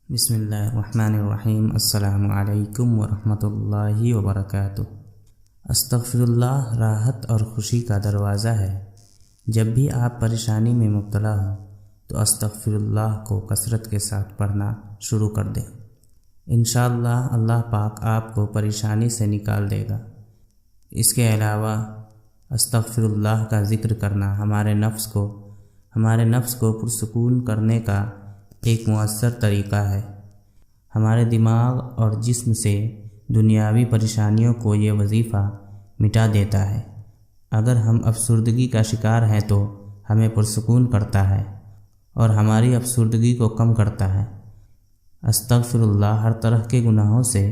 بسم اللہ الرحمن الرحیم۔ السلام علیکم ورحمۃ اللہ وبرکاتہ۔ استغفر اللہ راحت اور خوشی کا دروازہ ہے۔ جب بھی آپ پریشانی میں مبتلا ہوں تو استغفر اللہ کو کثرت کے ساتھ پڑھنا شروع کر دیں۔ انشاءاللہ اللہ پاک آپ کو پریشانی سے نکال دے گا۔ اس کے علاوہ استغفر اللہ کا ذکر کرنا ہمارے نفس کو پرسکون کرنے کا ایک مؤثر طریقہ ہے۔ ہمارے دماغ اور جسم سے دنیاوی پریشانیوں کو یہ وظیفہ مٹا دیتا ہے۔ اگر ہم افسردگی کا شکار ہیں تو ہمیں پرسکون کرتا ہے اور ہماری افسردگی کو کم کرتا ہے۔ استغفر اللہ ہر طرح کے گناہوں سے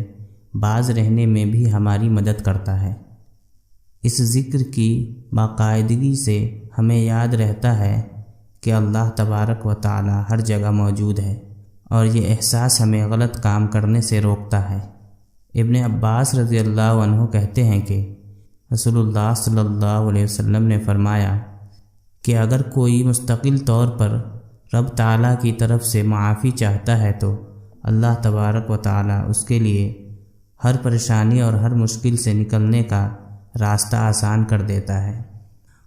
باز رہنے میں بھی ہماری مدد کرتا ہے۔ اس ذکر کی باقاعدگی سے ہمیں یاد رہتا ہے کہ اللہ تبارک و تعالی ہر جگہ موجود ہے، اور یہ احساس ہمیں غلط کام کرنے سے روکتا ہے۔ ابن عباس رضی اللہ عنہ کہتے ہیں کہ رسول اللہ صلی اللہ علیہ وسلم نے فرمایا کہ اگر کوئی مستقل طور پر رب تعالیٰ کی طرف سے معافی چاہتا ہے تو اللہ تبارک و تعالی اس کے لیے ہر پریشانی اور ہر مشکل سے نکلنے کا راستہ آسان کر دیتا ہے،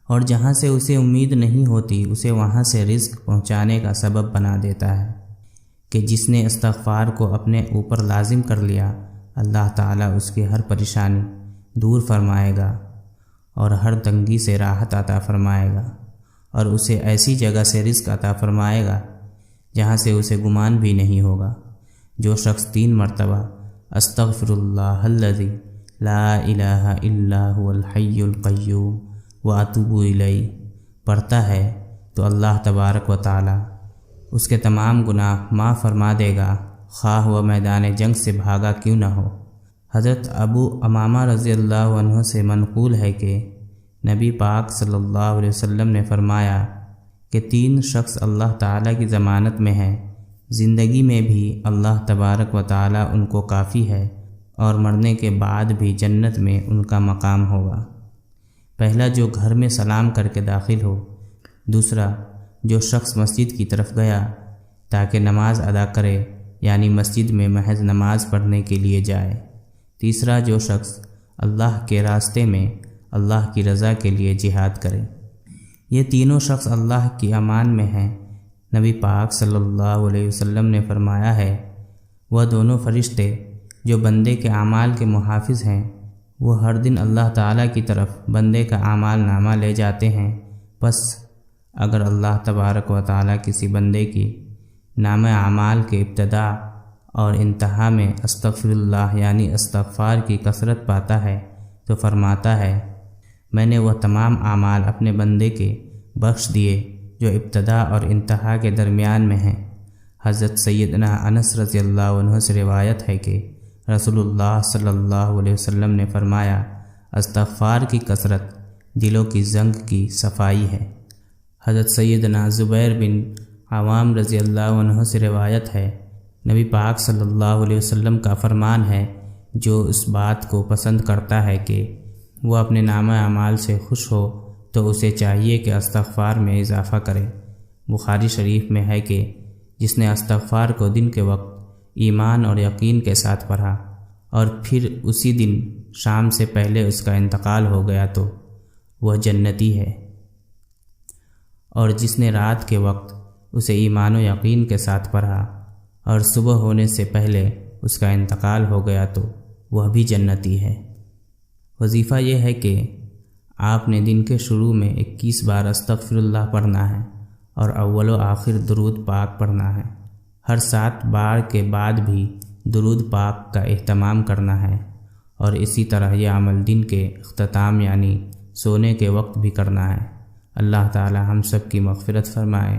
اور جہاں سے اسے امید نہیں ہوتی اسے وہاں سے رزق پہنچانے کا سبب بنا دیتا ہے کہ جس نے استغفار کو اپنے اوپر لازم کر لیا، اللہ تعالیٰ اس کی ہر پریشانی دور فرمائے گا اور ہر تنگی سے راحت عطا فرمائے گا، اور اسے ایسی جگہ سے رزق عطا فرمائے گا جہاں سے اسے گمان بھی نہیں ہوگا۔ جو شخص 3 مرتبہ استغفر اللہ الذی لا الہ الا هو الحی القیوم واتوب الیہ پڑھتا ہے تو اللہ تبارک و تعالی اس کے تمام گناہ معاف فرما دے گا، خواہ وہ میدان جنگ سے بھاگا کیوں نہ ہو۔ حضرت ابو امامہ رضی اللہ عنہ سے منقول ہے کہ نبی پاک صلی اللہ علیہ وسلم نے فرمایا کہ 3 شخص اللہ تعالیٰ کی ضمانت میں ہیں، زندگی میں بھی اللہ تبارک و تعالی ان کو کافی ہے اور مرنے کے بعد بھی جنت میں ان کا مقام ہوگا۔ پہلا جو گھر میں سلام کر کے داخل ہو، دوسرا جو شخص مسجد کی طرف گیا تاکہ نماز ادا کرے یعنی مسجد میں محض نماز پڑھنے کے لیے جائے، تیسرا جو شخص اللہ کے راستے میں اللہ کی رضا کے لیے جہاد کرے۔ یہ تینوں شخص اللہ کی امان میں ہیں۔ نبی پاک صلی اللہ علیہ وسلم نے فرمایا ہے، وہ دونوں فرشتے جو بندے کے اعمال کے محافظ ہیں، وہ ہر دن اللہ تعالیٰ کی طرف بندے کا اعمال نامہ لے جاتے ہیں۔ پس اگر اللہ تبارک و تعالیٰ کسی بندے کی نامہ اعمال کے ابتدا اور انتہا میں استغفر اللہ یعنی استغفار کی کثرت پاتا ہے تو فرماتا ہے، میں نے وہ تمام اعمال اپنے بندے کے بخش دیے جو ابتدا اور انتہا کے درمیان میں ہیں۔ حضرت سیدنا انس رضی اللہ عنہ سے روایت ہے کہ رسول اللہ صلی اللہ علیہ وسلم نے فرمایا، استغفار کی کثرت دلوں کی زنگ کی صفائی ہے۔ حضرت سیدنا زبیر بن عوام رضی اللہ عنہ سے روایت ہے، نبی پاک صلی اللہ علیہ وسلم کا فرمان ہے، جو اس بات کو پسند کرتا ہے کہ وہ اپنے نامہ اعمال سے خوش ہو تو اسے چاہیے کہ استغفار میں اضافہ کرے۔ بخاری شریف میں ہے کہ جس نے استغفار کو دن کے وقت ایمان اور یقین کے ساتھ پڑھا اور پھر اسی دن شام سے پہلے اس کا انتقال ہو گیا تو وہ جنتی ہے، اور جس نے رات کے وقت اسے ایمان و یقین کے ساتھ پڑھا اور صبح ہونے سے پہلے اس کا انتقال ہو گیا تو وہ بھی جنتی ہے۔ وظیفہ یہ ہے کہ آپ نے دن کے شروع میں 21 بار استغفر اللہ پڑھنا ہے اور اول و آخر درود پاک پڑھنا ہے۔ ہر 7 بار کے بعد بھی درود پاک کا اہتمام کرنا ہے، اور اسی طرح یہ عمل دن کے اختتام یعنی سونے کے وقت بھی کرنا ہے۔ اللہ تعالی ہم سب کی مغفرت فرمائے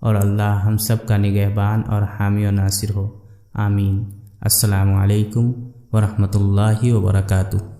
اور اللہ ہم سب کا نگہبان اور حامی و ناصر ہو، آمین۔ السلام علیکم ورحمۃ اللہ وبرکاتہ۔